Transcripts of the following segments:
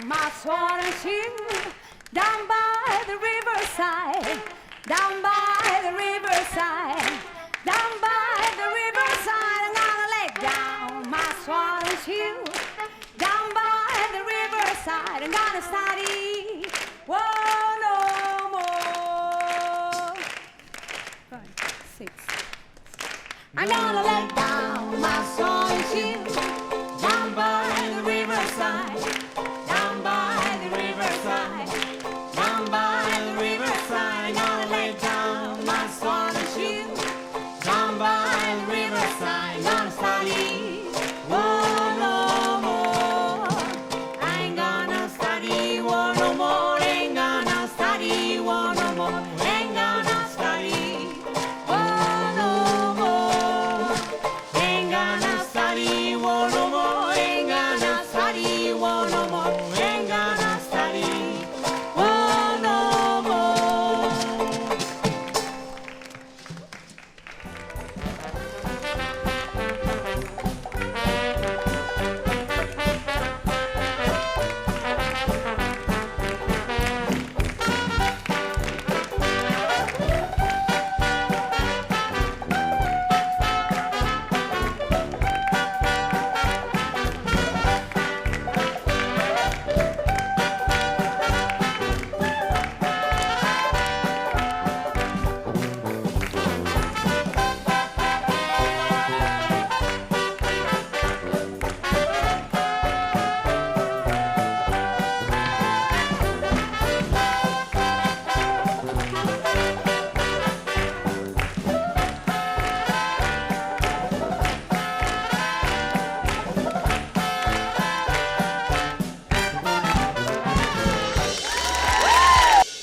my sword and shield, down by the riverside, down by the riverside, down by the riverside. I'm gonna lay down my sword and shield, down by the riverside. I'm gonna study, whoa, no more. 5, 6. I'm gonna lay down my sword and shield, down by the riverside, down by the riverside, down by the riverside. I'm gonna lay down my sword and shield, down by the riverside. I'm gonna study, oh, no more. I ain't gonna study, oh, no more. Ain't gonna study, oh, no more. Ain't gonna study, oh, no more. Ain't gonna study, oh, no more. Ain't gonna study, oh, no more. Ain't gonna study, oh, no more.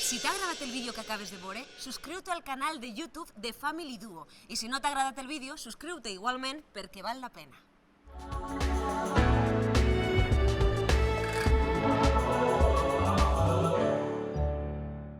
Si t'ha agradat el vídeo que acabes de veure, subscriu-te al canal de YouTube de Family Duo. I si no t'ha agradat el vídeo, subscriu-te igualment perquè val la pena.